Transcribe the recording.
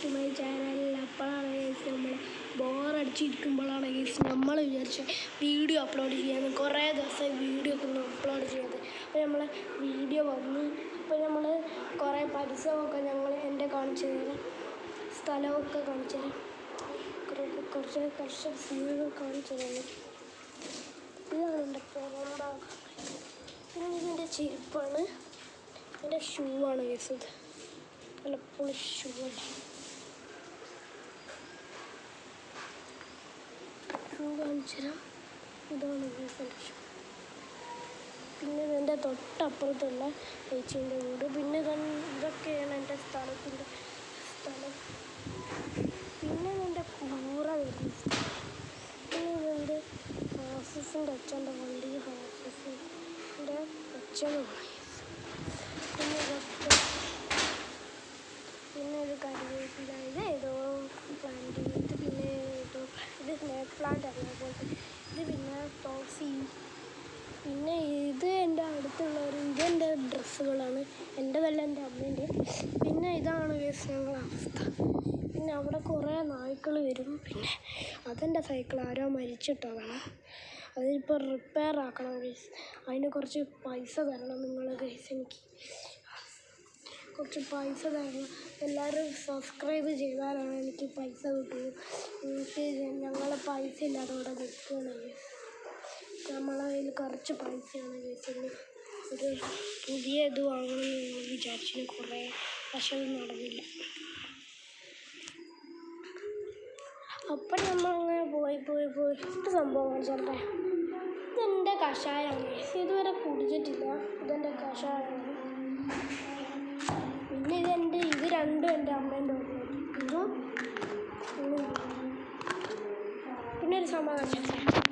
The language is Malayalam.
To my channel. അപ്പോഴാണ് ഗൈസ് നമ്മൾ ബോറടിച്ചിരിക്കുമ്പോഴാണ് ഗൈസ് നമ്മൾ വിചാരിച്ച വീഡിയോ അപ്ലോഡ് ചെയ്യാമെന്ന്. കുറേ ദിവസമായി വീഡിയോ ഒക്കെ ഒന്ന് അപ്ലോഡ് ചെയ്യാതെ. അപ്പോൾ നമ്മൾ വീഡിയോ വന്നു. അപ്പോൾ നമ്മൾ കുറേ പരിസരമൊക്കെ എൻ്റെ കാണിച്ചു തരാം, സ്ഥലമൊക്കെ കാണിച്ചു തരാം, കുറച്ച് സീനുകൾ കാണിച്ചു തരാം. ഇതാണ് എൻ്റെ പുറം. പിന്നെ ഇതിൻ്റെ ചെരുപ്പാണ്, എൻ്റെ ഷൂ ആണ് ഗൈസ്. ഇത് നല്ല പൊളി ഷൂ ആണ്. ഷൂ കാണിച്ചു തരാം. ഇതാണ് ഗൈസ് എൻ്റെ ഷൂ. പിന്നെ ഇതെൻ്റെ തൊട്ടപ്പുറത്തുള്ള ചേച്ചീൻ്റെ വീട്. പിന്നെ ഇതൊക്കെയാണ് എൻ്റെ സ്ഥലത്തിൻ്റെ സ്ഥലം. പിന്നെ ഇതെൻ്റെ കൂറ വരുന്ന സ്ഥലം. പിന്നെ ഇതെൻ്റെ ഹാസിസിൻ്റെ അച്ഛൻ്റെ വണ്ടി. ഹാസിസിൻ്റെ അച്ഛനുമാണ്. പിന്നെ ഇതൊക്കെ, പിന്നെ ഇത് കരിവേപ്പില, ഇത് ഏതോ പ്ലാന്റ്, ഇത് പിന്നെ ഏതോ ഇത് സ്നേക്ക് പ്ലാന്റ് അതേപോലത്തെ, ഇത് പിന്നെ ടോക്സി. പിന്നെ ഇത് എൻ്റെ അടുത്തുള്ളവർ, ഇതെൻ്റെ ഡ്രസ്സുകളാണ്, എൻ്റെതല്ല എൻ്റെ അമ്മേൻ്റെ. പിന്നെ ഇതാണ് ഗൈസ് ഞങ്ങളുടെ അവസ്ഥ. പിന്നെ അവിടെ കുറേ നായ്ക്കൾ വരും. പിന്നെ അതെൻ്റെ സൈക്കിൾ ആരോ മരിച്ചിട്ടതാണ്, അതിപ്പോൾ റിപ്പയർ ആക്കണം ഗൈസ്. അതിന് കുറച്ച് പൈസ തരണം നിങ്ങൾ ഗൈസ്. എനിക്ക് കുറച്ച് പൈസ തരണം. എല്ലാവരും സബ്സ്ക്രൈബ് ചെയ്താലാണ് എനിക്ക് പൈസ കിട്ടുള്ളൂ. എനിക്ക് ഞങ്ങളെ പൈസ ഇല്ലാതെ അവിടെ നിൽക്കുകയാണ് ഗൈസ്. നമ്മളെ കയ്യിൽ കുറച്ച് പൈസയാണ് ഗൈസ്. ഒരു പുതിയ ഇത് വാങ്ങണമെന്ന് വിചാരിച്ചു കുറേ, പക്ഷെ അത് നടന്നില്ല. അപ്പം നമ്മളങ്ങനെ പോയി ഇത് സംഭവം കാണിച്ചോട്ടെ. ഇതെൻ്റെ കഷായമാണ് ഗൈസ്. ഇതുവരെ കുടിച്ചിട്ടില്ല. ഇതെൻ്റെ കഷായമാണ്. പിന്നെ ഇത് രണ്ടും എൻ്റെ അമ്മേൻ്റെ ഇതും പിന്നെ ഒരു സംഭവം കാണിച്ചോട്ടെ.